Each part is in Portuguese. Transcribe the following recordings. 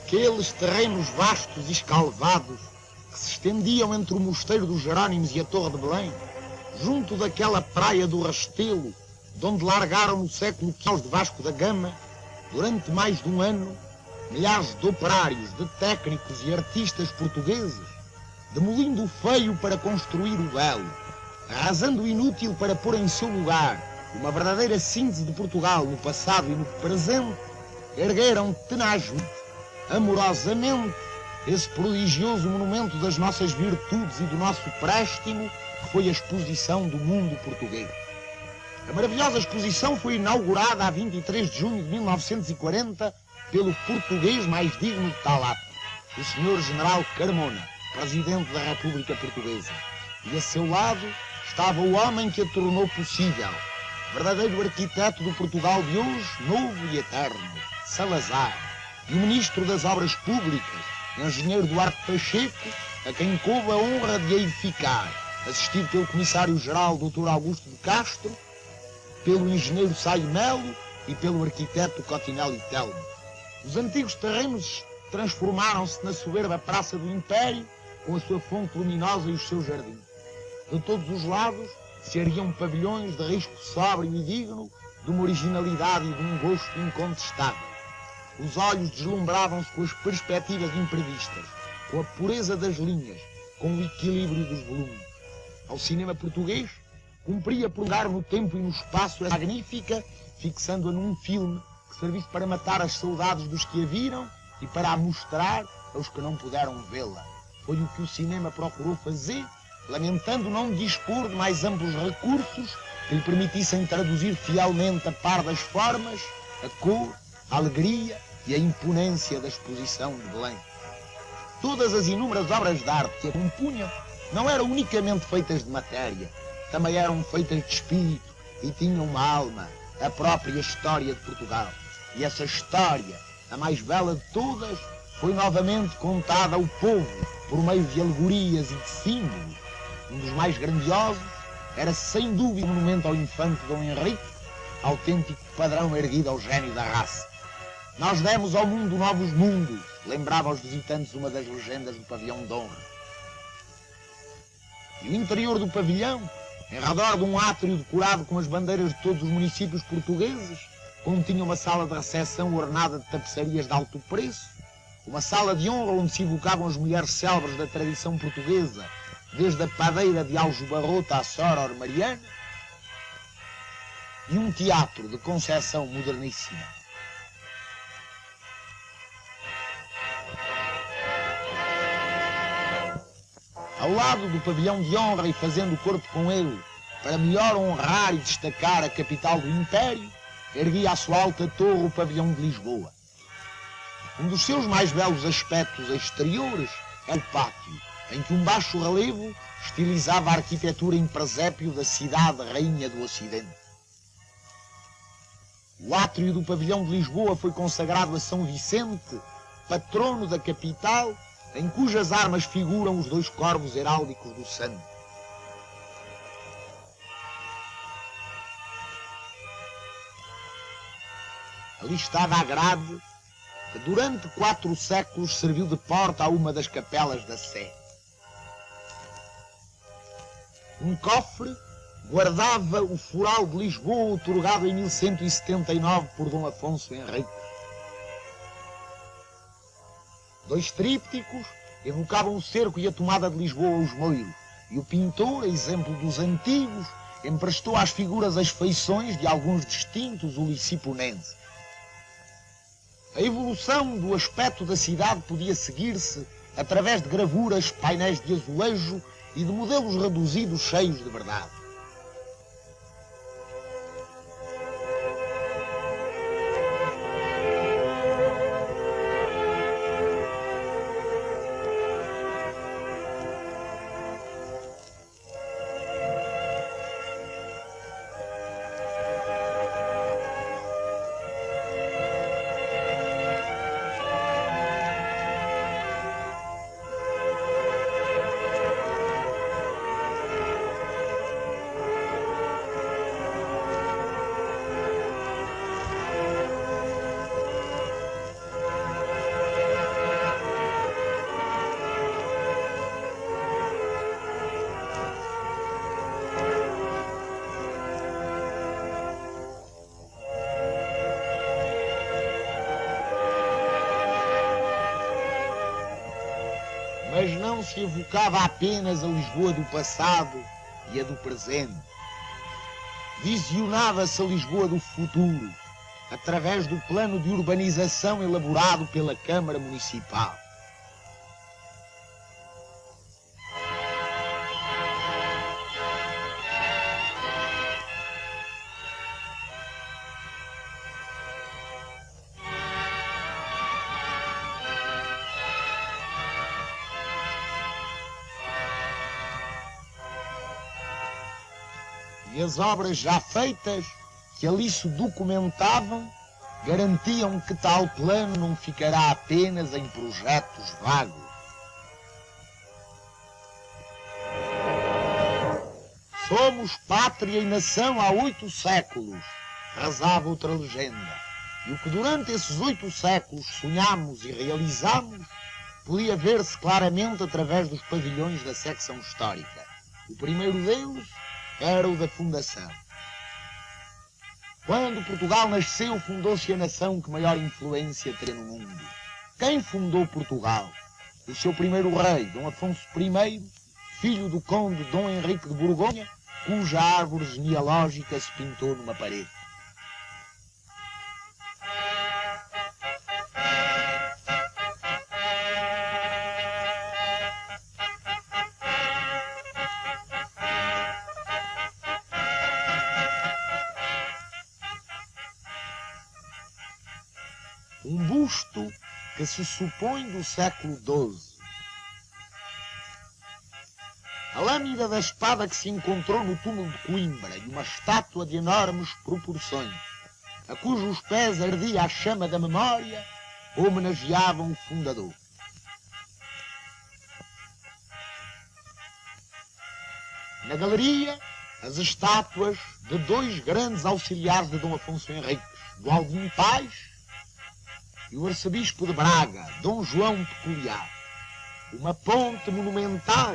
Aqueles terrenos vastos e escalvados que se estendiam entre o Mosteiro dos Jerónimos e a Torre de Belém, junto daquela praia do Restelo, de onde largaram no século XV de Vasco da Gama, durante mais de um ano, milhares de operários, de técnicos e artistas portugueses, demolindo o feio para construir o belo, arrasando o inútil para pôr em seu lugar uma verdadeira síntese de Portugal no passado e no presente, ergueram tenazmente, amorosamente, esse prodigioso monumento das nossas virtudes e do nosso préstimo, que foi a exposição do mundo português. A maravilhosa exposição foi inaugurada a 23 de junho de 1940 pelo português mais digno de tal ato, o Sr. General Carmona, Presidente da República Portuguesa. E a seu lado estava o homem que a tornou possível, verdadeiro arquiteto do Portugal de hoje, novo e eterno, Salazar, e o Ministro das Obras Públicas, Engenheiro Duarte Pacheco, a quem coube a honra de a edificar, assistido pelo Comissário-Geral Dr. Augusto de Castro, pelo Engenheiro Saio Melo e pelo Arquiteto Cotinelli Telmo. Os antigos terrenos transformaram-se na soberba Praça do Império, com a sua fonte luminosa e os seus jardins. De todos os lados se erguiam pavilhões de risco sóbrio e digno, de uma originalidade e de um gosto incontestável. Os olhos deslumbravam-se com as perspectivas imprevistas, com a pureza das linhas, com o equilíbrio dos volumes. Ao cinema português, cumpria prolongar no tempo e no espaço essa magnífica, fixando-a num filme que servisse para matar as saudades dos que a viram e para a mostrar aos que não puderam vê-la. Foi o que o cinema procurou fazer, lamentando não dispor de mais amplos recursos que lhe permitissem traduzir fielmente a par das formas, a cor, a alegria e a imponência da exposição de Belém. Todas as inúmeras obras de arte que a compunham não eram unicamente feitas de matéria, também eram feitas de espírito e tinham uma alma, a própria história de Portugal. E essa história, a mais bela de todas, foi novamente contada ao povo por meio de alegorias e de símbolos. Um dos mais grandiosos era sem dúvida o monumento ao infante Dom Henrique, autêntico padrão erguido ao gênio da raça. Nós demos ao mundo novos mundos, lembrava aos visitantes uma das legendas do pavilhão de honra. E o interior do pavilhão, em redor de um átrio decorado com as bandeiras de todos os municípios portugueses, continha uma sala de recepção ornada de tapeçarias de alto preço, uma sala de honra onde se evocavam as mulheres célebres da tradição portuguesa, desde a padeira de Aljubarrota à Soror Mariana, e um teatro de concepção moderníssima. Ao lado do pavilhão de honra e fazendo corpo com ele, para melhor honrar e destacar a capital do Império, erguia à sua alta torre o pavilhão de Lisboa. Um dos seus mais belos aspectos exteriores é o pátio, em que um baixo relevo estilizava a arquitetura em presépio da cidade rainha do Ocidente. O átrio do pavilhão de Lisboa foi consagrado a São Vicente, patrono da capital, em cujas armas figuram os dois corvos heráldicos do santo. Ali estava a grade que durante 4 séculos serviu de porta a uma das capelas da Sé. Um cofre guardava o foral de Lisboa, outorgado em 1179 por Dom Afonso Henriques. 2 trípticos evocavam o cerco e a tomada de Lisboa aos Moiros, e o pintor, a exemplo dos antigos, emprestou às figuras as feições de alguns distintos uliciponenses. A evolução do aspecto da cidade podia seguir-se através de gravuras, painéis de azulejo e de modelos reduzidos cheios de verdade. Mas não se evocava apenas a Lisboa do passado e a do presente. Visionava-se a Lisboa do futuro, através do plano de urbanização elaborado pela Câmara Municipal. E as obras já feitas, que ali se documentavam, garantiam que tal plano não ficará apenas em projetos vagos. Somos pátria e nação há 8 séculos, rezava outra legenda. E o que durante esses 8 séculos sonhámos e realizámos, podia ver-se claramente através dos pavilhões da secção histórica. O primeiro deles era o da fundação. Quando Portugal nasceu, fundou-se a nação que maior influência teria no mundo. Quem fundou Portugal? O seu primeiro rei, Dom Afonso I, filho do conde Dom Henrique de Borgonha, cuja árvore genealógica se pintou numa parede. Um busto que se supõe do século XII. A lâmina da espada que se encontrou no túmulo de Coimbra e uma estátua de enormes proporções, a cujos pés ardia a chama da memória, homenageavam o fundador. Na galeria, as estátuas de 2 grandes auxiliares de Dom Afonso Henriques, do Alvim Paz e o arcebispo de Braga, Dom João Peculiar. Uma ponte monumental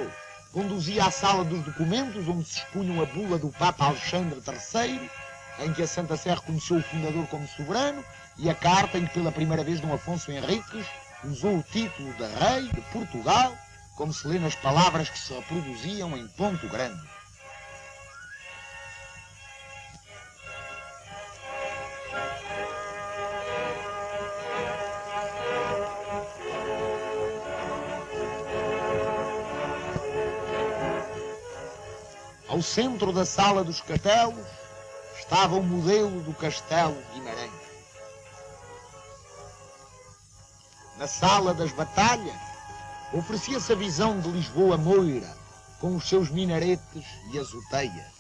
conduzia à sala dos documentos, onde se expunham a bula do Papa Alexandre III, em que a Santa Sé reconheceu o fundador como soberano, e a carta em que pela primeira vez Dom Afonso Henriques usou o título de Rei de Portugal, como se lê nas palavras que se reproduziam em ponto grande. Ao centro da sala dos castelos estava o modelo do Castelo de Guimarães. Na sala das batalhas oferecia-se a visão de Lisboa Moira, com os seus minaretes e azoteias.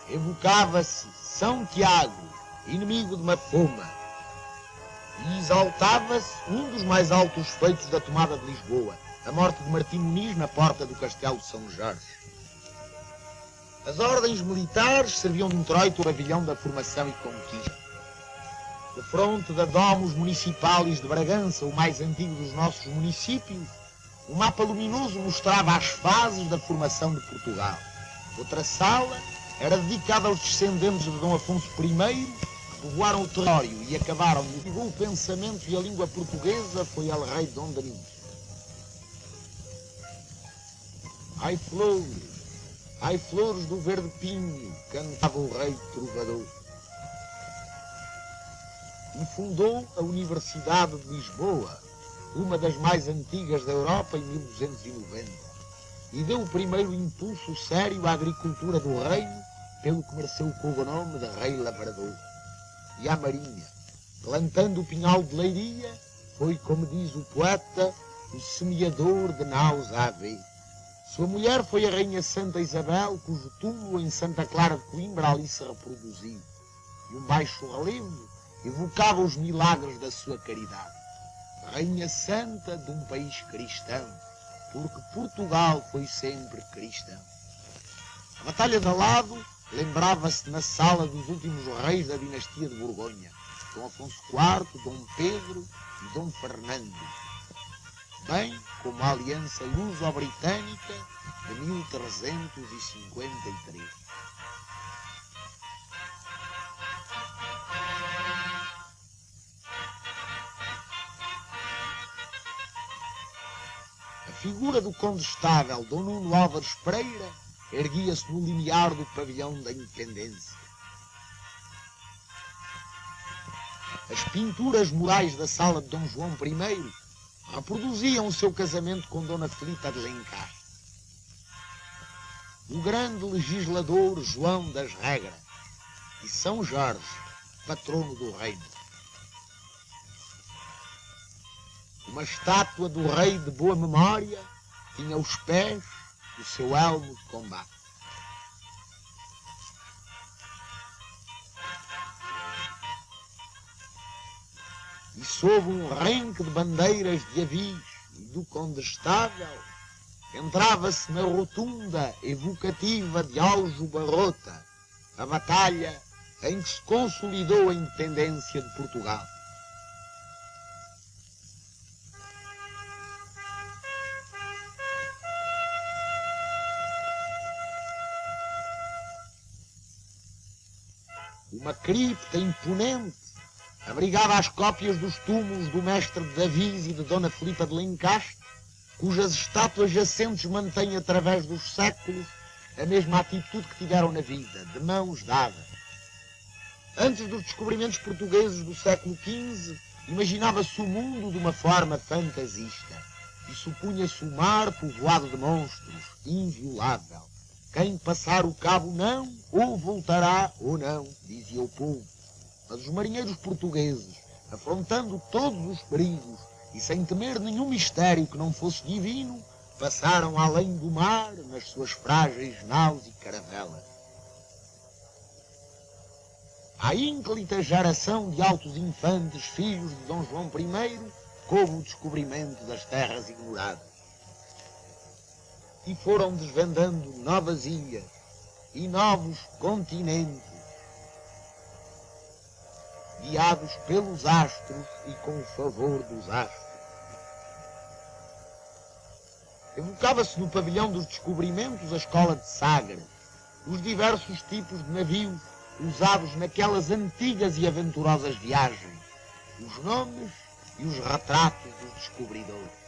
Evocava-se São Tiago, inimigo de Mafoma, e exaltava-se um dos mais altos feitos da tomada de Lisboa, a morte de Martim Muniz na porta do Castelo de São Jorge. As ordens militares serviam de introito ao pavilhão da formação e conquista. De fronte da Domus Municipalis de Bragança, o mais antigo dos nossos municípios, um mapa luminoso mostrava as fases da formação de Portugal. Outra sala era dedicada aos descendentes de Dom Afonso I, povoaram o território e acabaram de divulgar o pensamento e a língua portuguesa, foi El Rei Dom Danilo. Ai flores do verde pinho, cantava o rei trovador. E fundou a Universidade de Lisboa, uma das mais antigas da Europa, em 1290, e deu o primeiro impulso sério à agricultura do reino, pelo que mereceu o cognome de Rei Lavrador. E à marinha, plantando o pinhal de Leiria, foi, como diz o poeta, o semeador de naus à vez. Sua mulher foi a Rainha Santa Isabel, cujo túmulo em Santa Clara de Coimbra ali se reproduziu, e um baixo relevo evocava os milagres da sua caridade. Rainha Santa de um país cristão, porque Portugal foi sempre cristão. A Batalha de Alado lembrava-se na sala dos últimos reis da dinastia de Borgonha, Dom Afonso IV, Dom Pedro e Dom Fernando, bem como a aliança luso-britânica de 1353. figura do condestável Dom Nuno Álvares Pereira erguia-se no limiar do pavilhão da Independência. As pinturas murais da sala de Dom João I reproduziam o seu casamento com Dona Filipa de Lencastre. O grande legislador João das Regras e São Jorge, patrono do reino. Uma estátua do rei de boa memória tinha aos pés o seu elmo de combate. E sob um renque de bandeiras de avis e do condestável, entrava-se na rotunda evocativa de Aljubarrota, a batalha em que se consolidou a independência de Portugal. Uma cripta imponente abrigava as cópias dos túmulos do mestre de Davis e de Dona Filipa de Lencastre, cujas estátuas jacentes mantêm através dos séculos a mesma atitude que tiveram na vida, de mãos dadas. Antes dos descobrimentos portugueses do século XV, imaginava-se o mundo de uma forma fantasista e supunha-se o mar povoado de monstros, inviolável. Quem passar o cabo não, ou voltará ou não, dizia o povo. Mas os marinheiros portugueses, afrontando todos os perigos e sem temer nenhum mistério que não fosse divino, passaram além do mar nas suas frágeis naus e caravelas. À ínclita geração de altos infantes, filhos de Dom João I, coube o descobrimento das terras ignoradas. E foram desvendando novas ilhas e novos continentes, guiados pelos astros e com o favor dos astros. Evocava-se no pavilhão dos descobrimentos a escola de Sagres, os diversos tipos de navios usados naquelas antigas e aventurosas viagens, os nomes e os retratos dos descobridores.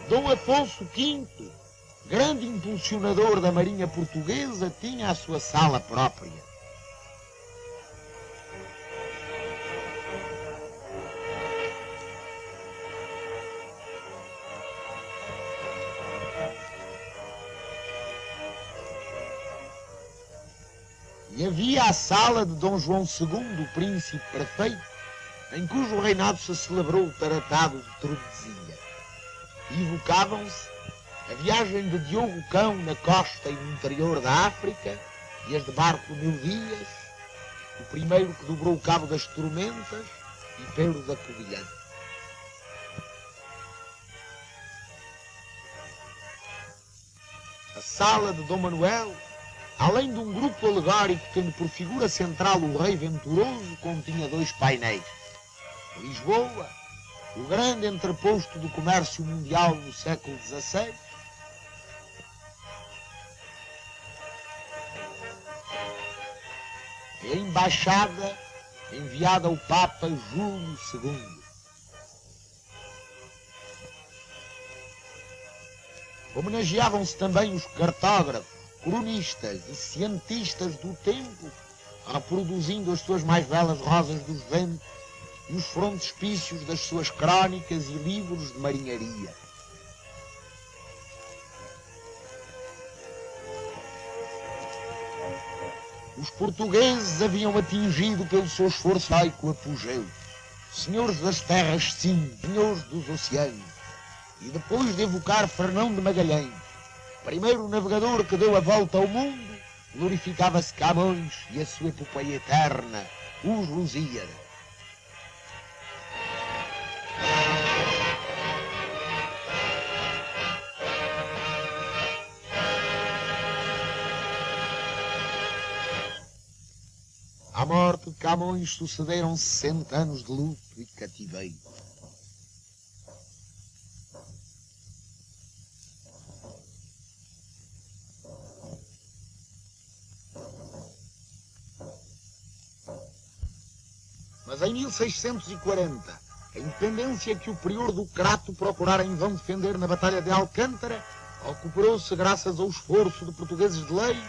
Dom Afonso V, grande impulsionador da Marinha Portuguesa, tinha a sua sala própria. E havia a sala de Dom João II, o príncipe prefeito, em cujo reinado se celebrou o Tratado de Tordesilhas. E evocavam-se a viagem de Diogo Cão na costa e no interior da África e as de Bartolomeu Dias, o primeiro que dobrou o Cabo das Tormentas e Pedro da Covilhã. A sala de Dom Manuel, além de um grupo alegórico tendo por figura central o rei venturoso, continha dois painéis. Lisboa, o grande entreposto do comércio mundial no século XVI, e a embaixada enviada ao Papa Júlio II. Homenageavam-se também os cartógrafos, cronistas e cientistas do tempo, reproduzindo as suas mais belas rosas dos ventos e os frontispícios das suas crónicas e livros de marinharia. Os portugueses haviam atingido pelo seu esforço heroico o apogeu, senhores das terras sim, senhores dos oceanos, e depois de evocar Fernão de Magalhães, primeiro navegador que deu a volta ao mundo, glorificava-se Camões e a sua epopeia eterna, os Lusíadas. À morte de Camões sucederam 60 anos de luto e cativeiro. Mas em 1640, a independência que o prior do Crato procurara em vão defender na Batalha de Alcântara recuperou-se graças ao esforço de portugueses de lei,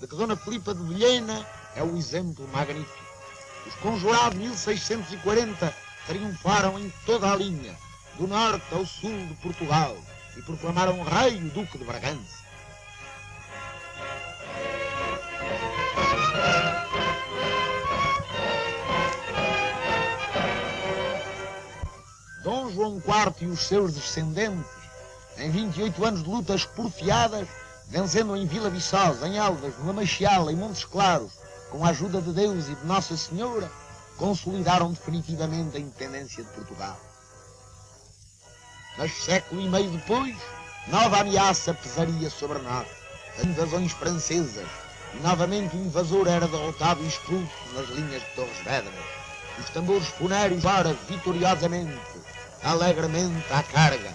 de que Dona Filipa de Vilhena é o exemplo magnífico. Os conjurados de 1640 triunfaram em toda a linha, do norte ao sul de Portugal, e proclamaram rei o Duque de Bragança. Dom João IV e os seus descendentes, em 28 anos de lutas porfiadas, vencendo em Vila Viçosa, em Elvas, no Lamachial, em Montes Claros, com a ajuda de Deus e de Nossa Senhora, consolidaram definitivamente a independência de Portugal. Mas século e meio depois, nova ameaça pesaria sobre nós, as invasões francesas, e novamente o invasor era derrotado e expulso nas linhas de Torres Vedras. Os tambores funéreos para vitoriosamente, alegremente à carga.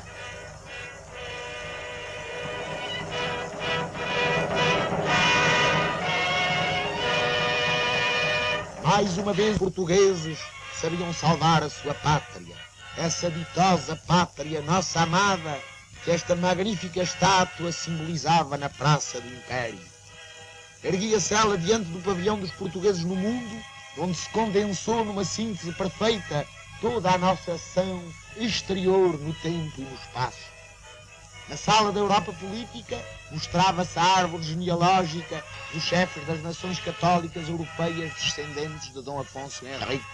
Mais uma vez, os portugueses sabiam salvar a sua pátria, essa ditosa pátria, nossa amada, que esta magnífica estátua simbolizava na Praça do Império. Erguia-se ela diante do pavilhão dos portugueses no mundo, onde se condensou numa síntese perfeita toda a nossa ação exterior no tempo e no espaço. Na sala da Europa política mostrava-se a árvore genealógica dos chefes das nações católicas europeias descendentes de Dom Afonso Henrique.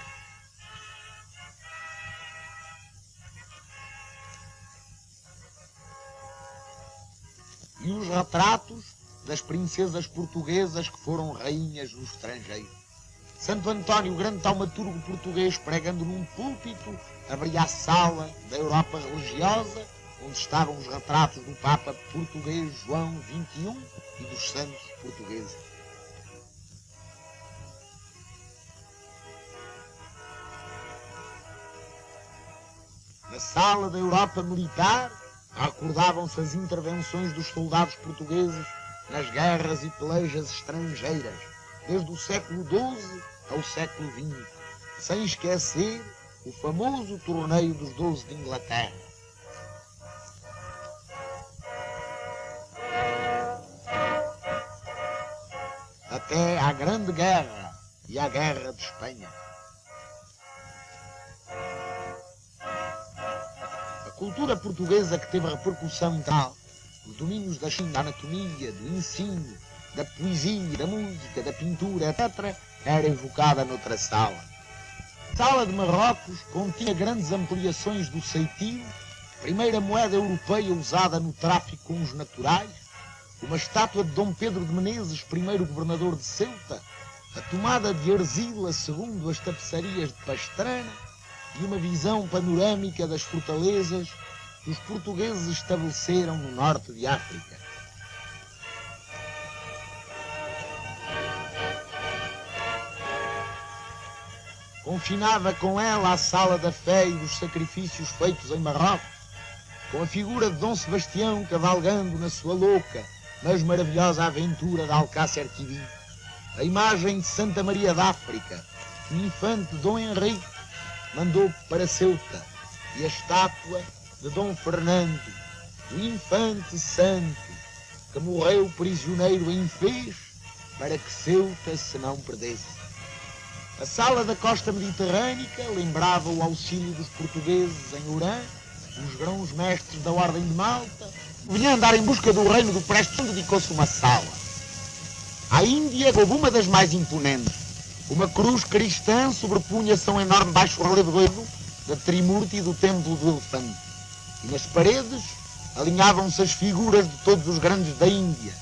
E os retratos das princesas portuguesas que foram rainhas no estrangeiro. Santo António, o grande taumaturgo português, pregando num púlpito, abria a sala da Europa religiosa, onde estavam os retratos do Papa português João XXI e dos santos portugueses. Na sala da Europa militar, recordavam-se as intervenções dos soldados portugueses nas guerras e pelejas estrangeiras, desde o século XII ao século XX, sem esquecer o famoso torneio dos 12 de Inglaterra. Até à Grande Guerra e à Guerra de Espanha. A cultura portuguesa, que teve repercussão tal, os domínios da anatomia, do ensino, da poesia, da música, da pintura, etc., era evocada noutra sala. A sala de Marrocos continha grandes ampliações do ceitil, primeira moeda europeia usada no tráfico com os naturais, uma estátua de Dom Pedro de Menezes, primeiro governador de Ceuta, a tomada de Arzila segundo as tapeçarias de Pastrana e uma visão panorâmica das fortalezas que os portugueses estabeleceram no norte de África. Confinava com ela a sala da fé e dos sacrifícios feitos em Marrocos, com a figura de Dom Sebastião cavalgando na sua louca, mas maravilhosa aventura de Alcácer Quibir, a imagem de Santa Maria da África, que o infante Dom Henrique mandou para Ceuta, e a estátua de Dom Fernando, o infante santo, que morreu prisioneiro em Fez, para que Ceuta se não perdesse. A sala da costa mediterrânica lembrava o auxílio dos portugueses em Urã, os grãos-mestres da Ordem de Malta. Vinha andar em busca do reino do Preste, dedicou-se uma sala. À Índia houve uma das mais imponentes. Uma cruz cristã sobrepunha-se a um enorme baixo relevo doido da Trimurti do Templo do Elefante. E nas paredes alinhavam-se as figuras de todos os grandes da Índia.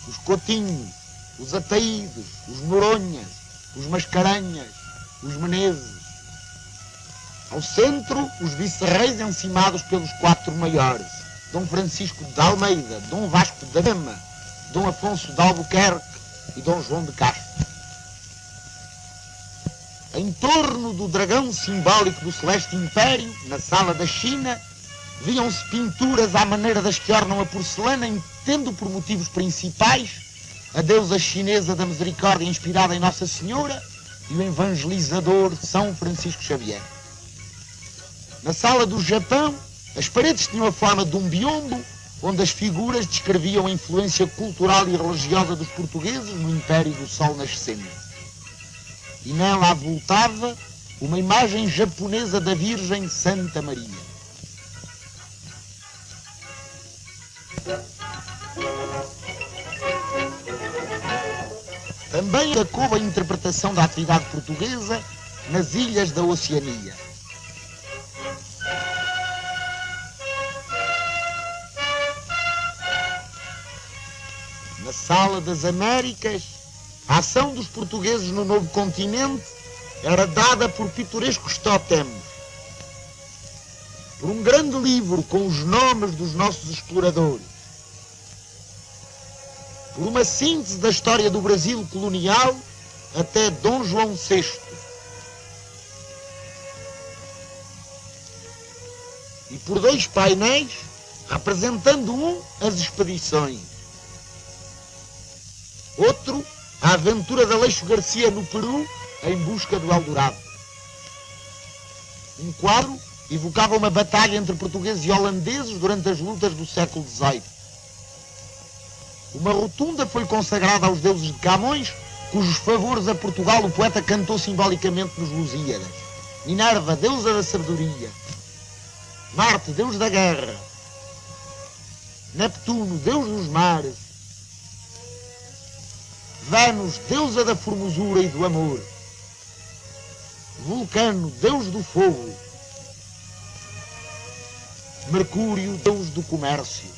Os Cotinhos, os Ataídes, os Noronhas, os Mascarenhas, os Menezes. Ao centro, os vice-reis encimados pelos quatro maiores: Dom Francisco de Almeida, Dom Vasco da Gama, Dom Afonso de Albuquerque e Dom João de Castro. Em torno do dragão simbólico do Celeste Império, na sala da China, viam-se pinturas à maneira das que ornam a porcelana, tendo por motivos principais a deusa chinesa da misericórdia inspirada em Nossa Senhora, e o evangelizador São Francisco Xavier. Na sala do Japão, as paredes tinham a forma de um biombo, onde as figuras descreviam a influência cultural e religiosa dos portugueses no Império do Sol Nascente. E nela avultava uma imagem japonesa da Virgem Santa Maria. Também destacou a interpretação da atividade portuguesa nas ilhas da Oceania. Na Sala das Américas, a ação dos portugueses no novo continente era dada por pitorescos tótems, por um grande livro com os nomes dos nossos exploradores, por uma síntese da história do Brasil colonial até Dom João VI. E por 2 painéis, representando um as expedições, outro a aventura de Aleixo Garcia no Peru em busca do Eldorado. Um quadro evocava uma batalha entre portugueses e holandeses durante as lutas do século XVIII. Uma rotunda foi consagrada aos deuses de Camões, cujos favores a Portugal o poeta cantou simbolicamente nos Lusíadas. Minerva, deusa da sabedoria. Marte, deus da guerra. Neptuno, deus dos mares. Vênus, deusa da formosura e do amor. Vulcano, deus do fogo. Mercúrio, deus do comércio.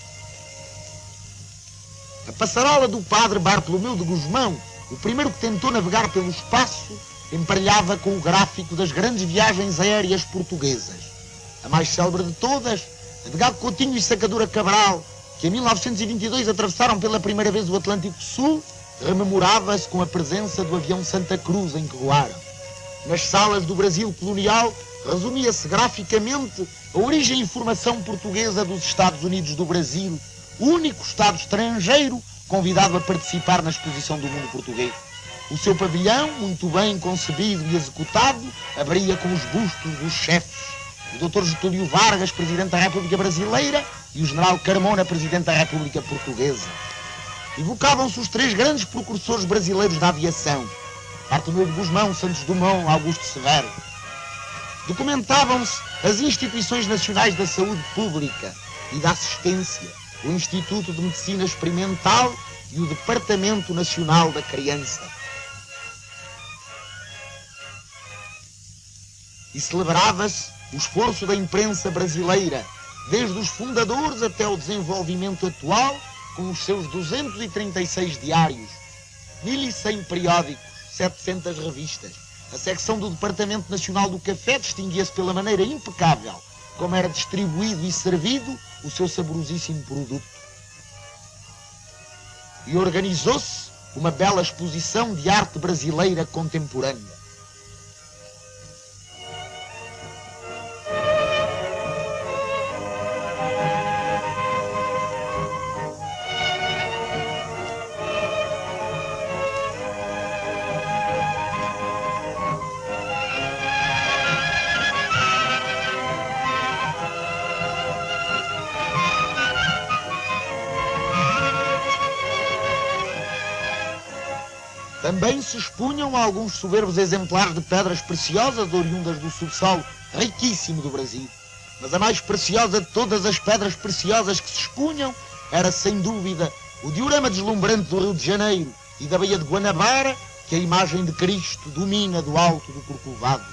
A passarela do padre Bartolomeu de Gusmão, o primeiro que tentou navegar pelo espaço, emparelhava com o gráfico das grandes viagens aéreas portuguesas. A mais célebre de todas, a de Gago Coutinho e Sacadura Cabral, que em 1922 atravessaram pela primeira vez o Atlântico Sul, rememorava-se com a presença do avião Santa Cruz em que voaram. Nas salas do Brasil colonial, resumia-se graficamente a origem e formação portuguesa dos Estados Unidos do Brasil, o único Estado estrangeiro convidado a participar na exposição do mundo português. O seu pavilhão, muito bem concebido e executado, abria com os bustos dos chefes, o Dr. Getúlio Vargas, Presidente da República Brasileira, e o General Carmona, Presidente da República Portuguesa. Evocavam-se os 3 grandes precursores brasileiros da aviação, Bartolomeu de Gusmão, Santos Dumont, Augusto Severo. Documentavam-se as instituições nacionais da saúde pública e da assistência, o Instituto de Medicina Experimental e o Departamento Nacional da Criança. E celebrava-se o esforço da imprensa brasileira, desde os fundadores até o desenvolvimento atual, com os seus 236 diários, 1.100 periódicos, 700 revistas. A secção do Departamento Nacional do Café distinguia-se pela maneira impecável como era distribuído e servido o seu saborosíssimo produto. E organizou-se uma bela exposição de arte brasileira contemporânea. Também se expunham alguns soberbos exemplares de pedras preciosas oriundas do subsolo riquíssimo do Brasil. Mas a mais preciosa de todas as pedras preciosas que se expunham era, sem dúvida, o diorama deslumbrante do Rio de Janeiro e da Baía de Guanabara, que a imagem de Cristo domina do alto do Corcovado.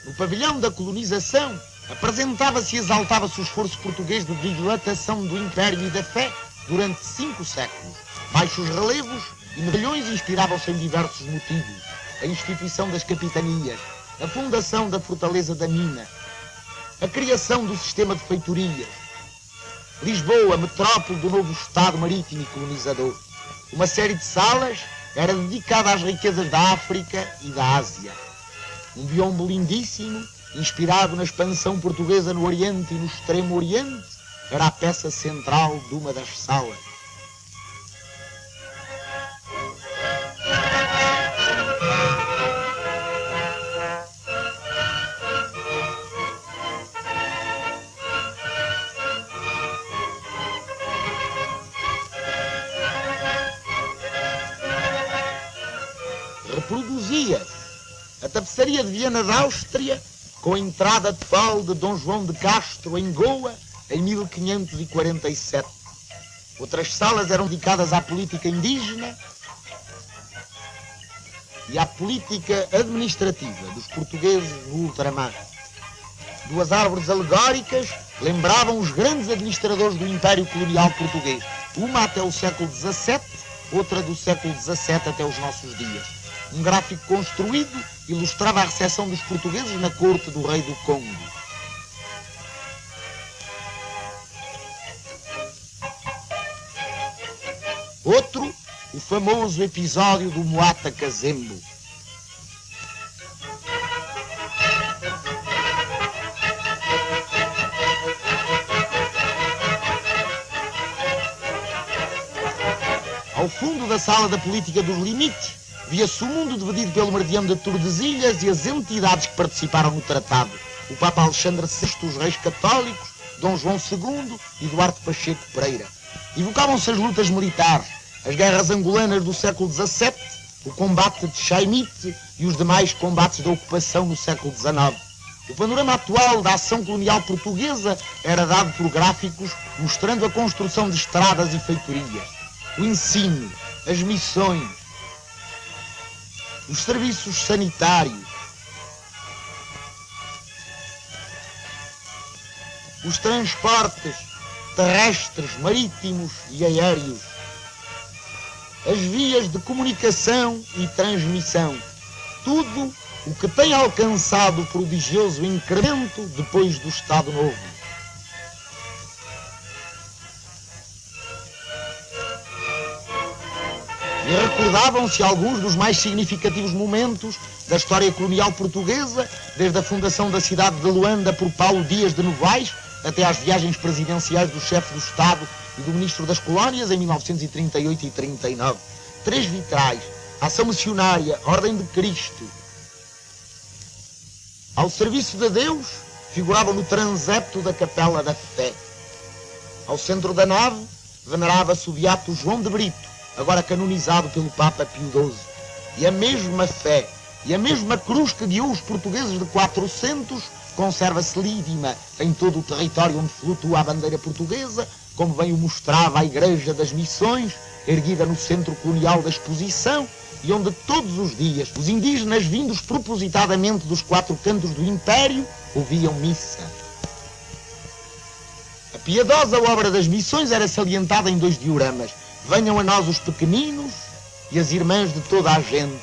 No pavilhão da colonização, apresentava-se e exaltava-se o esforço português de dilatação do Império e da fé durante 5 séculos. Baixos relevos e medalhões inspiravam-se em diversos motivos. A instituição das capitanias, a fundação da Fortaleza da Mina, a criação do sistema de feitorias, Lisboa, metrópole do novo Estado marítimo e colonizador. Uma série de salas era dedicada às riquezas da África e da Ásia. Um biombo lindíssimo, inspirado na expansão portuguesa no Oriente e no Extremo Oriente, era a peça central de uma das salas. reproduzia a tapeçaria de Viana da Áustria com a entrada total de Dom João de Castro em Goa em 1547. Outras salas eram dedicadas à política indígena e à política administrativa dos portugueses no ultramar. Duas árvores alegóricas lembravam os grandes administradores do Império Colonial Português, uma até o século XVII, outra do século XVII até os nossos dias. Um gráfico construído ilustrava a recepção dos portugueses na corte do rei do Congo. Outro, o famoso episódio do Moata Kazembo. Ao fundo da sala da política dos limites, via-se o mundo dividido pelo meridiano de Tordesilhas e as entidades que participaram no tratado. O Papa Alexandre VI, os reis católicos, Dom João II e Duarte Pacheco Pereira. Evocavam-se as lutas militares, as guerras angolanas do século XVII, o combate de Chaimite e os demais combates da ocupação no século XIX. O panorama atual da ação colonial portuguesa era dado por gráficos mostrando a construção de estradas e feitorias, o ensino, as missões, os serviços sanitários, os transportes terrestres, marítimos e aéreos, as vias de comunicação e transmissão, tudo o que tem alcançado o prodigioso incremento depois do Estado Novo. E recordavam-se alguns dos mais significativos momentos da história colonial portuguesa, desde a fundação da cidade de Luanda por Paulo Dias de Novaes, até às viagens presidenciais do chefe do Estado e do Ministro das Colónias em 1938 e 39. 3 vitrais, ação missionária, Ordem de Cristo. Ao serviço de Deus, figuravam no transepto da Capela da Fé. Ao centro da nave, venerava-se o beato João de Brito, agora canonizado pelo Papa Pio XII. E a mesma fé, e a mesma cruz que guiou os portugueses de 400, conserva-se lídima em todo o território onde flutua a bandeira portuguesa, como bem o mostrava a Igreja das Missões, erguida no centro colonial da Exposição, e onde todos os dias os indígenas vindos propositadamente dos 4 cantos do Império ouviam missa. A piedosa obra das Missões era salientada em 2 dioramas: venham a nós os pequeninos e as irmãs de toda a gente,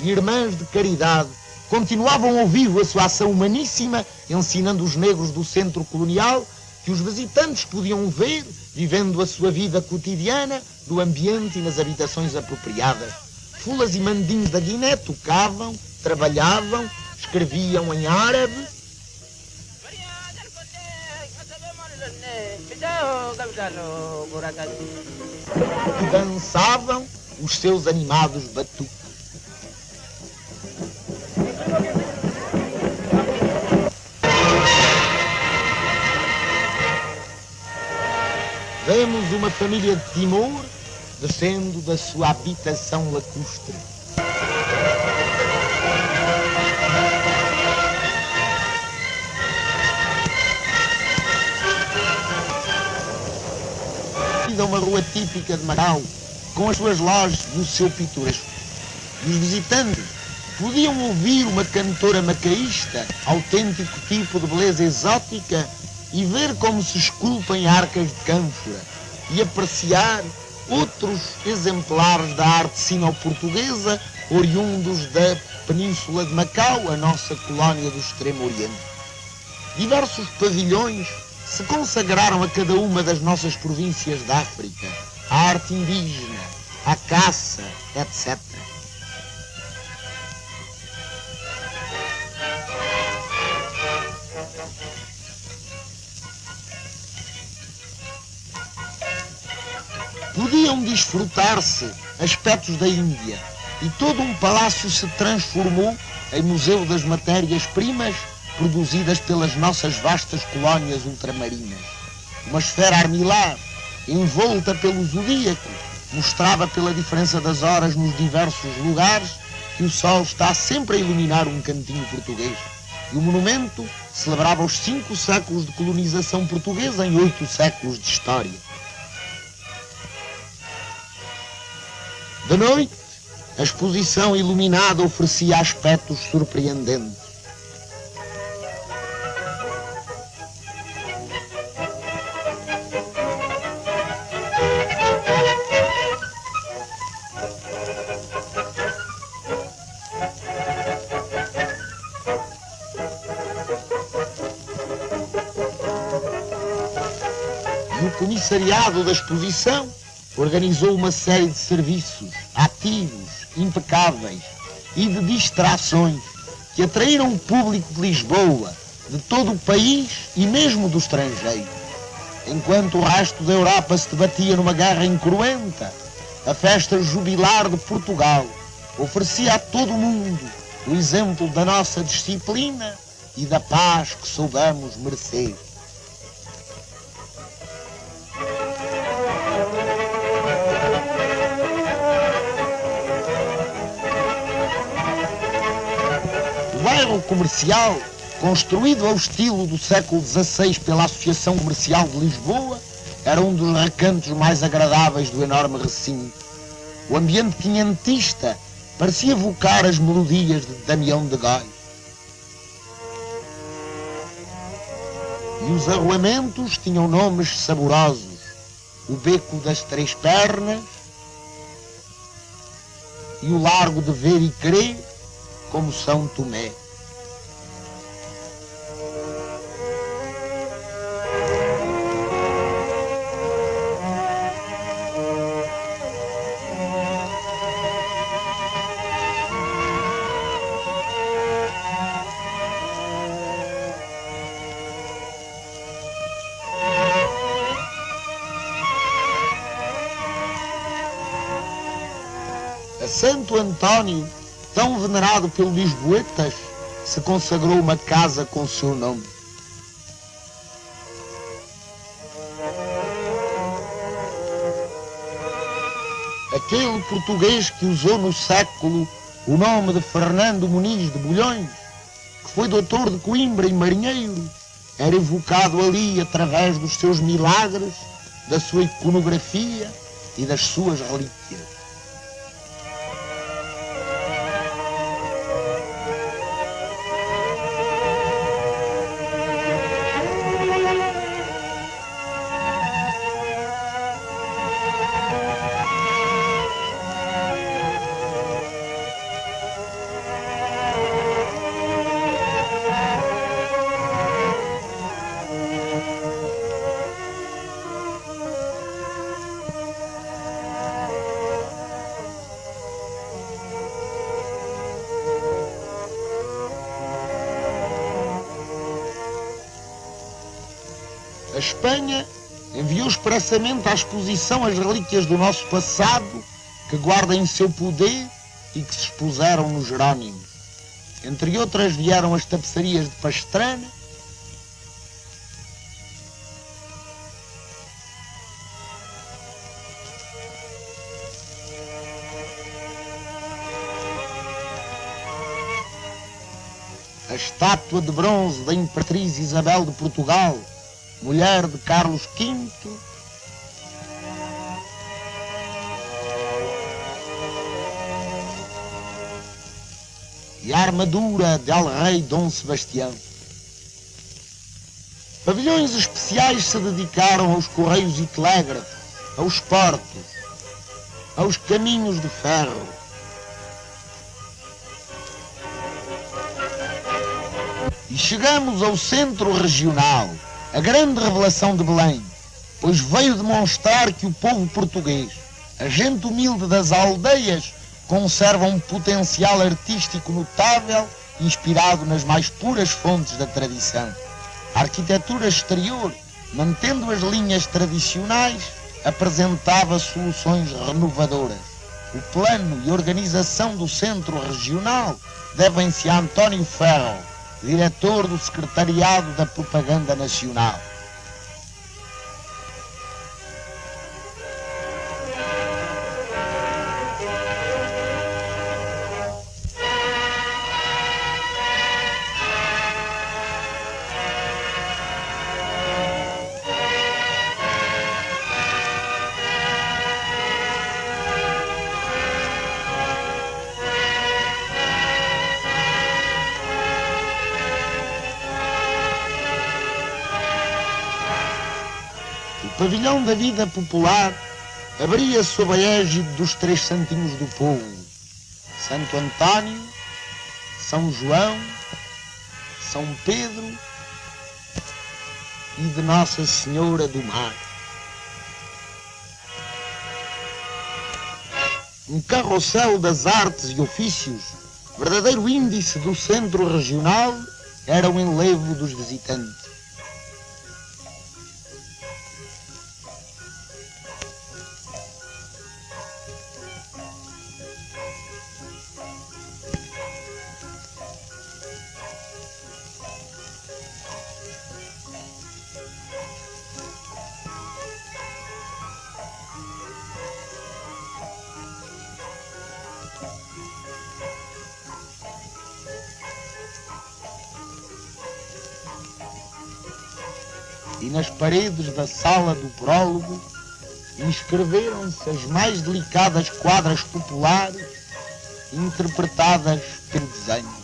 e irmãs de caridade, continuavam ao vivo a sua ação humaníssima, ensinando os negros do centro colonial que os visitantes podiam ver, vivendo a sua vida cotidiana, no ambiente e nas habitações apropriadas. Fulas e mandins da Guiné tocavam, trabalhavam, escreviam em árabe, e dançavam os seus animados batuques. Vemos uma família de Timor descendo da sua habitação lacustre. Uma rua típica de Macau, com as suas lojas e o seu pitoresco. E os visitantes podiam ouvir uma cantora macaísta, autêntico tipo de beleza exótica, e ver como se esculpem arcas de cânfora, e apreciar outros exemplares da arte sino-portuguesa, oriundos da Península de Macau, a nossa colónia do Extremo Oriente. Diversos pavilhões se consagraram a cada uma das nossas províncias da África, à arte indígena, à caça, etc. Podiam desfrutar-se aspectos da Índia, e todo um palácio se transformou em museu das matérias-primas produzidas pelas nossas vastas colónias ultramarinas. Uma esfera armilar, envolta pelo zodíaco, mostrava pela diferença das horas nos diversos lugares que o sol está sempre a iluminar um cantinho português. E o monumento celebrava os 5 séculos de colonização portuguesa em 8 séculos de história. De noite, a exposição iluminada oferecia aspectos surpreendentes. E o comissariado da exposição organizou uma série de serviços ativos, impecáveis e de distrações que atraíram o público de Lisboa, de todo o país e mesmo do estrangeiro. Enquanto o resto da Europa se debatia numa guerra incruenta, a festa jubilar de Portugal oferecia a todo o mundo o exemplo da nossa disciplina e da paz que soubemos merecer. O bairro comercial, construído ao estilo do século XVI pela Associação Comercial de Lisboa, era um dos recantos mais agradáveis do enorme recinto. O ambiente quinhentista parecia evocar as melodias de Damião de Góis. E os arruamentos tinham nomes saborosos: o Beco das Três Pernas e o Largo de Ver e Crer, como São Tomé. A Santo António, tão venerado pelos lisboetas, se consagrou uma casa com seu nome. Aquele português que usou no século o nome de Fernando Muniz de Bulhões, que foi doutor de Coimbra e marinheiro, era evocado ali através dos seus milagres, da sua iconografia e das suas relíquias. A Espanha enviou expressamente à exposição as relíquias do nosso passado que guarda em seu poder e que se expuseram nos Jerónimos. Entre outras vieram as tapeçarias de Pastrana, a estátua de bronze da Imperatriz Isabel de Portugal, mulher de Carlos V, e a armadura de El Rei Dom Sebastião. Pavilhões especiais se dedicaram aos correios e telégrafos, aos portos, aos caminhos de ferro. E chegamos ao centro regional, a grande revelação de Belém, pois veio demonstrar que o povo português, a gente humilde das aldeias, conserva um potencial artístico notável, inspirado nas mais puras fontes da tradição. A arquitetura exterior, mantendo as linhas tradicionais, apresentava soluções renovadoras. O plano e organização do centro regional devem-se a António Ferro, diretor do Secretariado da Propaganda Nacional. pavilhão da vida popular abria sob a égide dos três santinhos do povo: Santo António, São João, São Pedro e de Nossa Senhora do Mar. Um carrossel das artes e ofícios, verdadeiro índice do centro regional, era o enlevo dos visitantes. E nas paredes da sala do prólogo inscreveram-se as mais delicadas quadras populares interpretadas pelo desenho.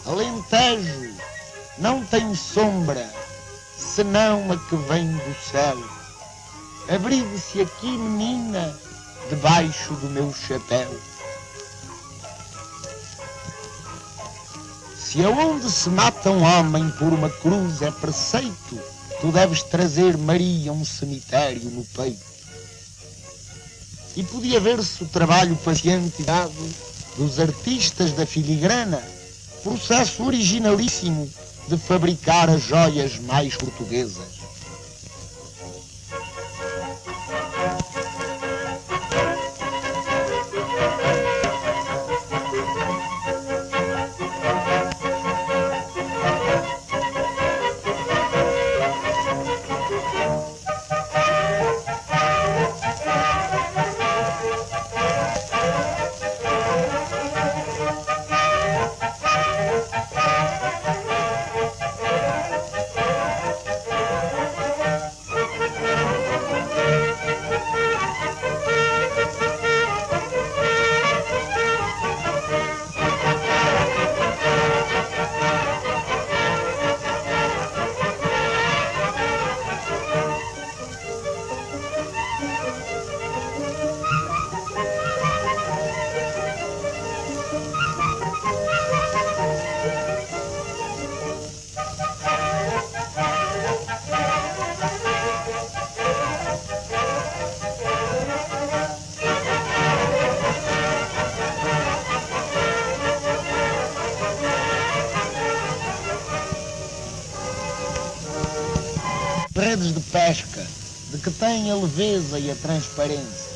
Alentejo não tem sombra senão a que vem do céu. Abrigue-se aqui, menina, debaixo do meu chapéu. Se aonde se mata um homem por uma cruz é preceito, tu deves trazer Maria um cemitério no peito. E podia ver-se o trabalho paciente e dado dos artistas da filigrana, processo originalíssimo de fabricar as joias mais portuguesas. Redes de pesca, de que têm a leveza e a transparência.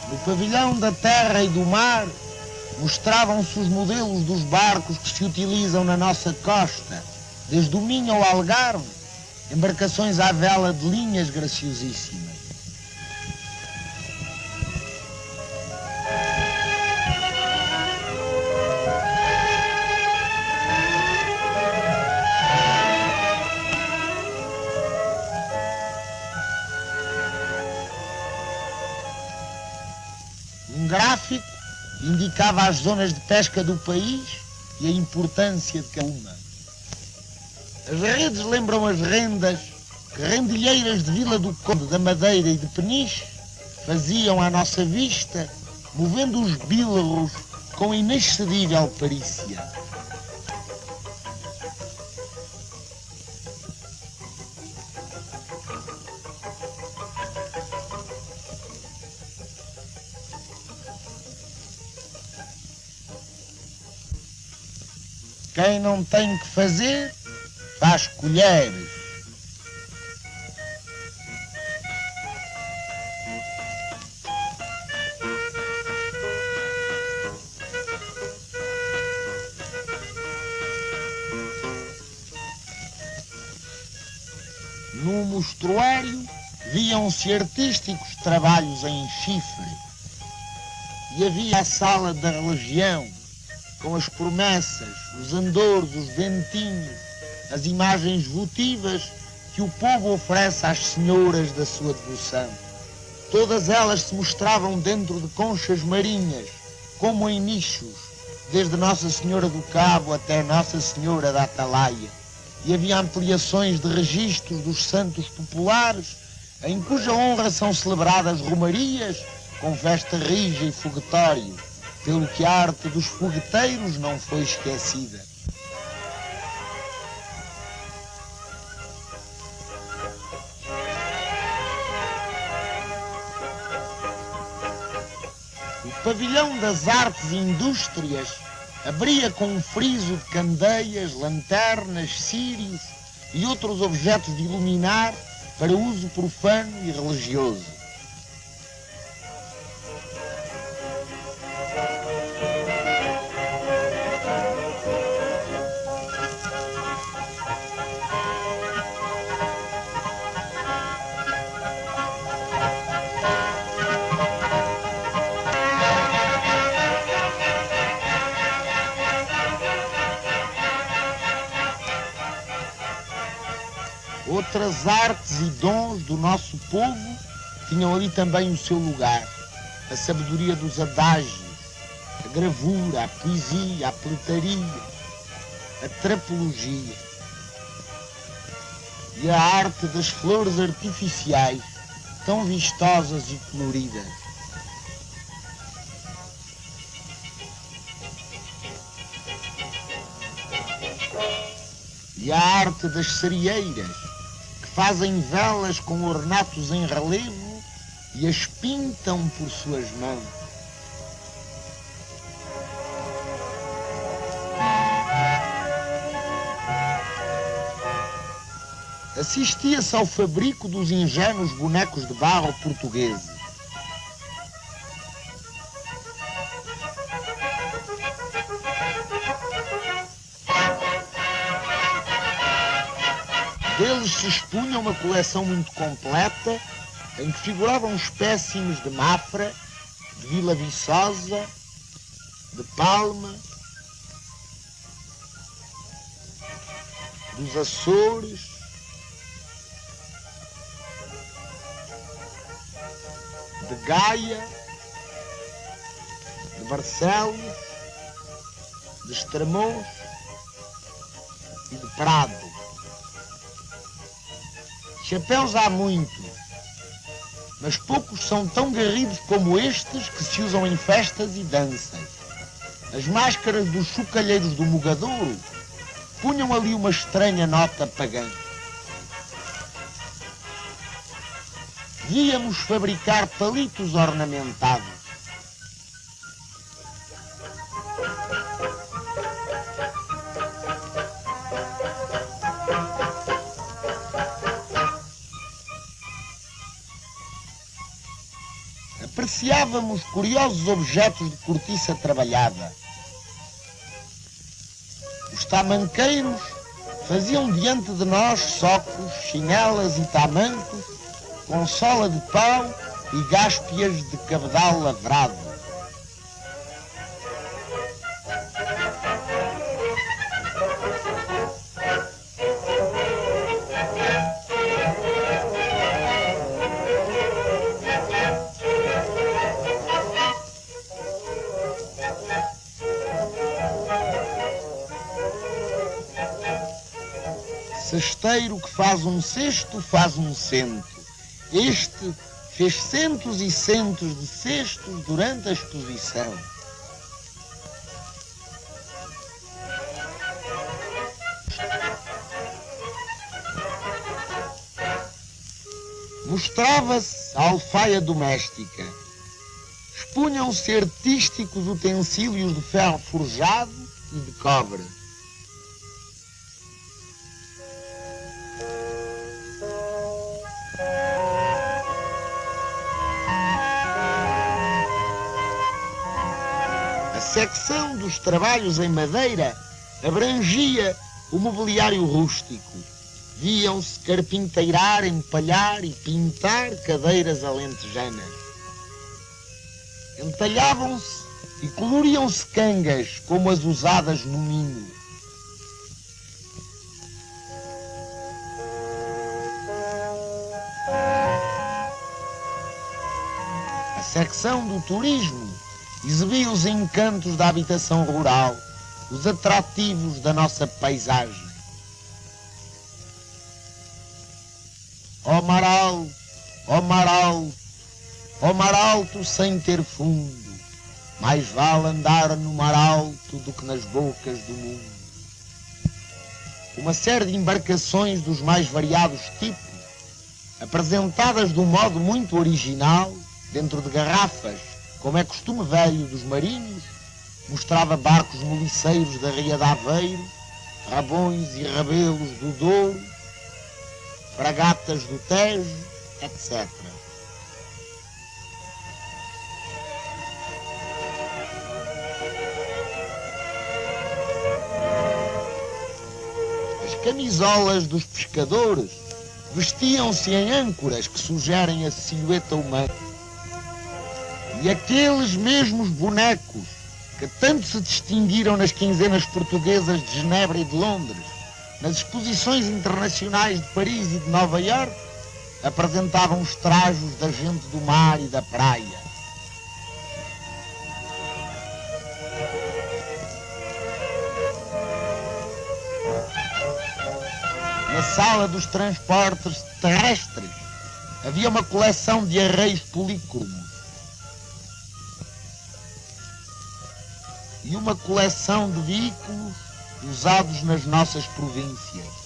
No pavilhão da terra e do mar, mostravam-se os modelos dos barcos que se utilizam na nossa costa, desde o Minho ao Algarve, embarcações à vela de linhas graciosíssimas. Um gráfico indicava as zonas de pesca do país e a importância de cada uma. As redes lembram as rendas que rendilheiras de Vila do Conde, da Madeira e de Peniche faziam à nossa vista, movendo os bílaros com inexcedível perícia. Quem não tem que fazer, faz colheres. No mostruário viam-se artísticos trabalhos em chifre. E havia a sala da religião, com as promessas, os andores, os ventinhos, as imagens votivas que o povo oferece às senhoras da sua devoção. Todas elas se mostravam dentro de conchas marinhas, como em nichos, desde Nossa Senhora do Cabo até Nossa Senhora da Atalaia. E havia ampliações de registros dos santos populares, em cuja honra são celebradas romarias com festa rija e foguetório, pelo que a arte dos fogueteiros não foi esquecida. O pavilhão das artes e indústrias abria com um friso de candeias, lanternas, círios e outros objetos de iluminar para uso profano e religioso. Outras artes e dons do nosso povo tinham ali também o seu lugar. A sabedoria dos adágios, a gravura, a poesia, a peletaria, a trapologia e a arte das flores artificiais, tão vistosas e coloridas. E a arte das cereeiras, que fazem velas com ornatos em relevo e as pintam por suas mãos. Assistia-se ao fabrico dos ingênuos bonecos de barro portugueses. Deles se expunha uma coleção muito completa, em que figuravam espécimes de Mafra, de Vila Viçosa, de Palma, dos Açores, de Gaia, de Barcelos, de Estremoz e de Prado. Chapéus há muito, mas poucos são tão garridos como estes que se usam em festas e danças. As máscaras dos chocalheiros do Mogadouro punham ali uma estranha nota pagã. Víamos fabricar palitos ornamentados. Apreciávamos curiosos objetos de cortiça trabalhada. Os tamanqueiros faziam diante de nós socos, chinelas e tamancos com sola de pau e gáspias de cabedal lavrado. Cesteiro que faz um cesto, faz um cento. Este fez centos e centos de cestos durante a exposição. Mostrava-se a alfaia doméstica. Expunham-se artísticos utensílios de ferro forjado e de cobre. A secção dos trabalhos em madeira abrangia o mobiliário rústico. Viam-se carpinteirar, empalhar e pintar cadeiras alentejanas. Entalhavam-se e coloriam-se cangas como as usadas no Minho. A secção do turismo exibia os encantos da habitação rural, os atrativos da nossa paisagem. Ó mar alto, ó mar alto, ó mar alto sem ter fundo, mais vale andar no mar alto do que nas bocas do mundo. Uma série de embarcações dos mais variados tipos, apresentadas de um modo muito original, dentro de garrafas, como é costume velho dos marinhos, mostrava barcos moliceiros da Ria de Aveiro, rabões e rabelos do Douro, fragatas do Tejo, etc. As camisolas dos pescadores vestiam-se em âncoras que sugerem a silhueta humana. E aqueles mesmos bonecos que tanto se distinguiram nas quinzenas portuguesas de Genebra e de Londres, nas exposições internacionais de Paris e de Nova Iorque, apresentavam os trajos da gente do mar e da praia. Na sala dos transportes terrestres havia uma coleção de arreios polícromos e uma coleção de veículos usados nas nossas províncias.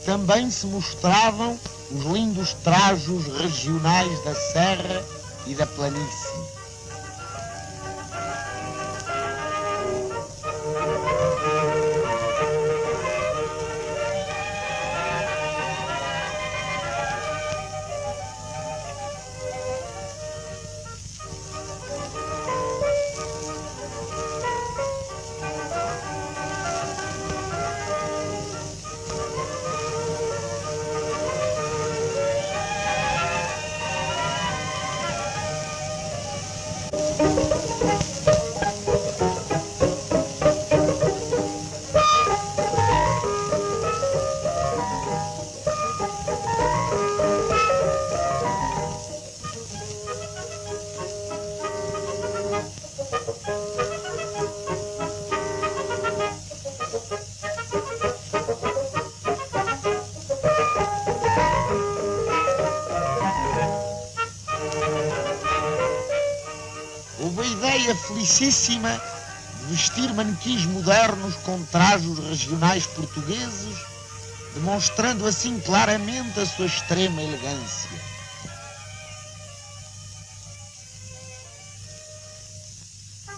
Também se mostravam os lindos trajos regionais da serra e da planície. Houve a ideia felicíssima de vestir manequins modernos com trajos regionais portugueses, demonstrando assim claramente a sua extrema elegância.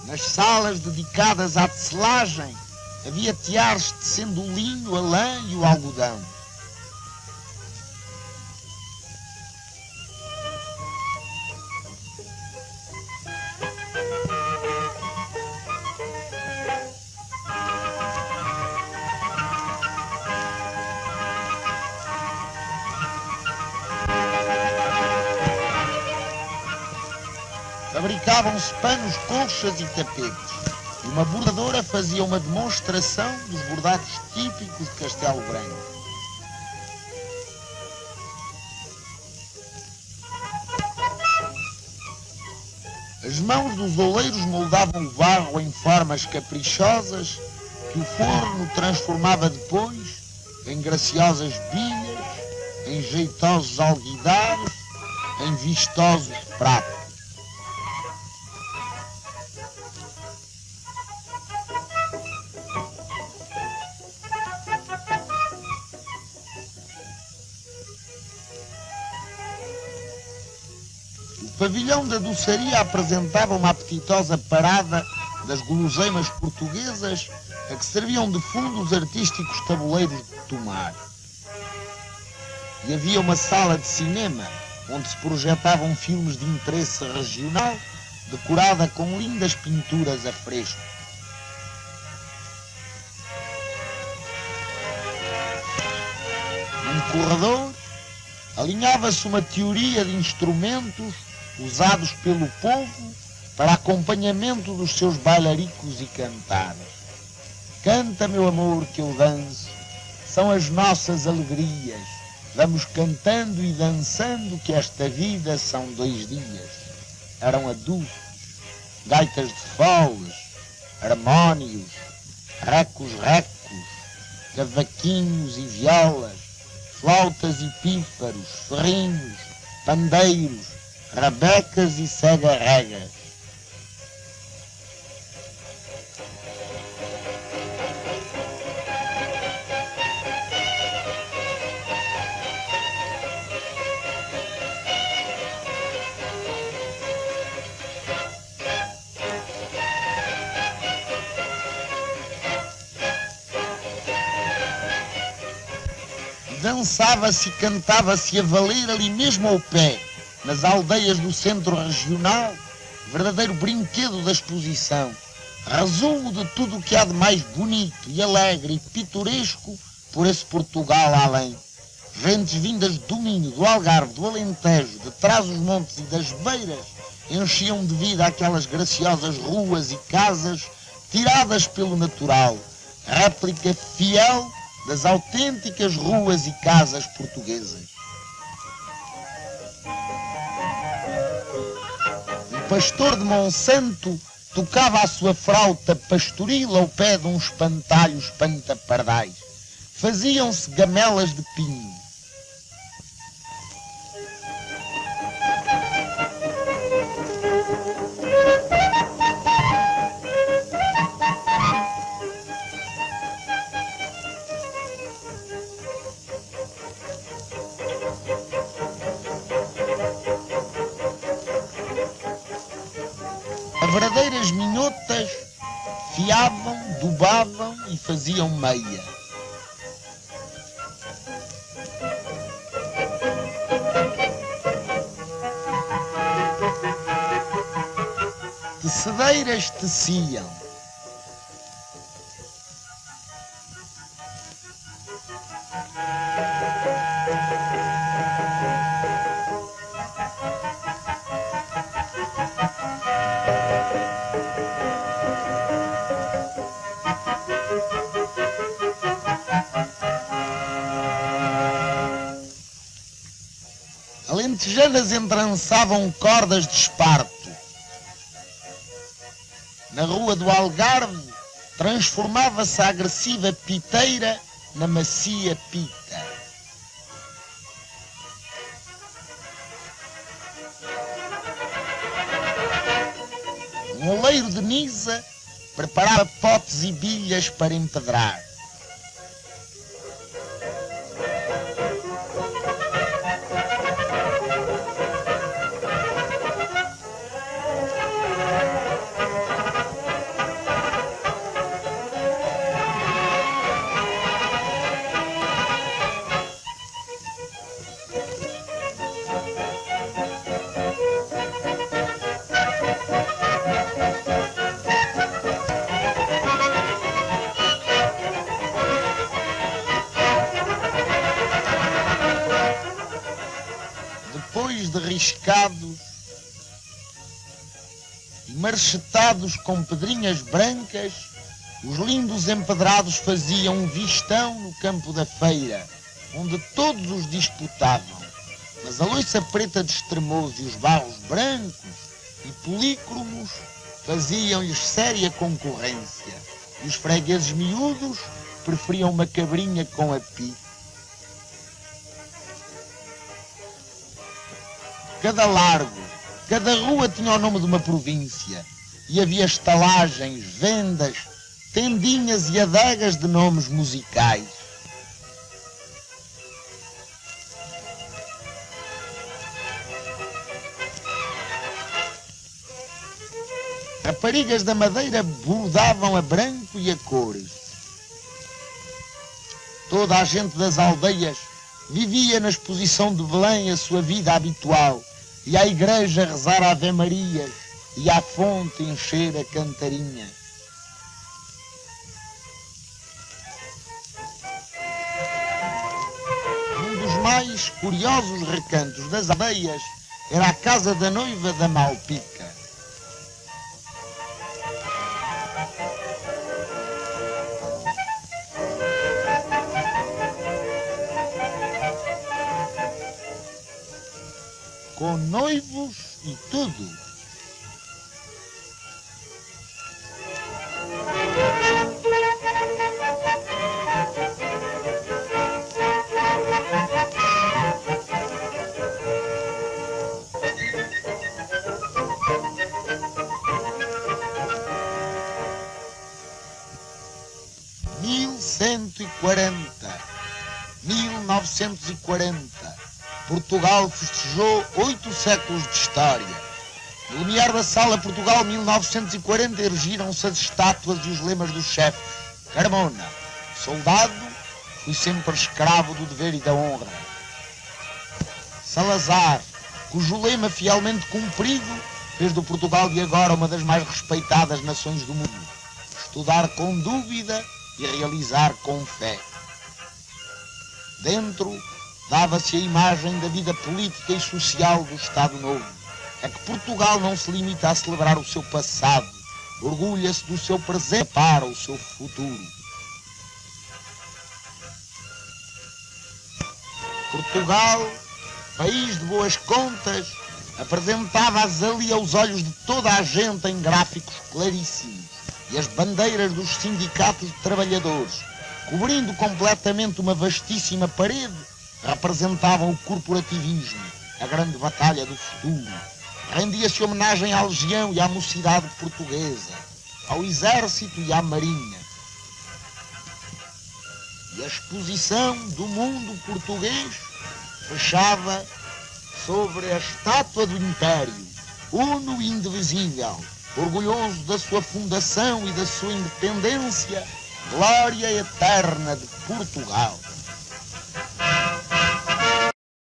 Nas salas dedicadas à tecelagem havia teares tecendo o linho, a lã e o algodão. Fabricavam-se panos, colchas e tapetes, e uma bordadora fazia uma demonstração dos bordados típicos de Castelo Branco. As mãos dos oleiros moldavam o barro em formas caprichosas que o forno transformava depois em graciosas bilhas, em jeitosos alguidares, em vistosos pratos. O pavilhão da doçaria apresentava uma apetitosa parada das guloseimas portuguesas a que serviam de fundo os artísticos tabuleiros de tomar. E havia uma sala de cinema onde se projetavam filmes de interesse regional, decorada com lindas pinturas a fresco. Num corredor, alinhava-se uma teoria de instrumentos usados pelo povo para acompanhamento dos seus bailaricos e cantares. Canta, meu amor, que eu danço, são as nossas alegrias. Vamos cantando e dançando que esta vida são 2 dias. Eram adultos, gaitas de foles, harmónios, recos, cavaquinhos e violas, flautas e pífaros, ferrinhos, pandeiros, rabecas e cega-regas. Dançava-se e cantava-se a valer ali mesmo ao pé, nas aldeias do centro regional, verdadeiro brinquedo da exposição, resumo de tudo o que há de mais bonito e alegre e pitoresco por esse Portugal além. Gentes vindas do Minho, do Algarve, do Alentejo, de Trás-os-Montes e das Beiras, enchiam de vida aquelas graciosas ruas e casas tiradas pelo natural, réplica fiel das autênticas ruas e casas portuguesas. O pastor de Monsanto tocava a sua flauta pastoril ao pé de um espantalho espantapardais. Faziam-se gamelas de pinho. Verdadeiras minhotas fiavam, dobavam e faziam meia. Tecedeiras teciam. Alentejanas entrançavam cordas de esparto. Na rua do Algarve transformava-se a agressiva piteira na macia pita. Um oleiro de Nisa preparava potes e bilhas para empedrar. Depois de riscados e marchetados com pedrinhas brancas, os lindos empedrados faziam um vistão no campo da feira, onde todos os disputavam. Mas a louça preta de Estremoso e os barros brancos e polícromos faziam-lhes séria concorrência, e os fregueses miúdos preferiam uma cabrinha com apito. Cada largo, cada rua tinha o nome de uma província, e havia estalagens, vendas, tendinhas e adegas de nomes musicais. raparigas da Madeira bordavam a branco e a cores. Toda a gente das aldeias vivia na exposição de Belém a sua vida habitual, e à igreja rezar ave-marias e à fonte encher a cantarinha. Um dos mais curiosos recantos das aldeias era a casa da noiva da Malpica. Com noivos e tudo. Portugal festejou 8 séculos de história. No limiar da Sala Portugal 1940 erigiram-se as estátuas e os lemas dos chefes. Carmona, soldado, fui sempre escravo do dever e da honra. Salazar, cujo lema fielmente cumprido fez do Portugal de agora uma das mais respeitadas nações do mundo. Estudar com dúvida e realizar com fé. Dentro dava-se a imagem da vida política e social do Estado Novo. É que Portugal não se limita a celebrar o seu passado, orgulha-se do seu presente para o seu futuro. Portugal, país de boas contas, apresentava-as ali aos olhos de toda a gente em gráficos claríssimos, e as bandeiras dos sindicatos de trabalhadores, cobrindo completamente uma vastíssima parede, representavam o corporativismo, a grande batalha do futuro. Rendia-se homenagem à legião e à mocidade portuguesa, ao exército e à marinha. E a exposição do mundo português fechava sobre a estátua do Império, uno e indivisível, orgulhoso da sua fundação e da sua independência, glória eterna de Portugal.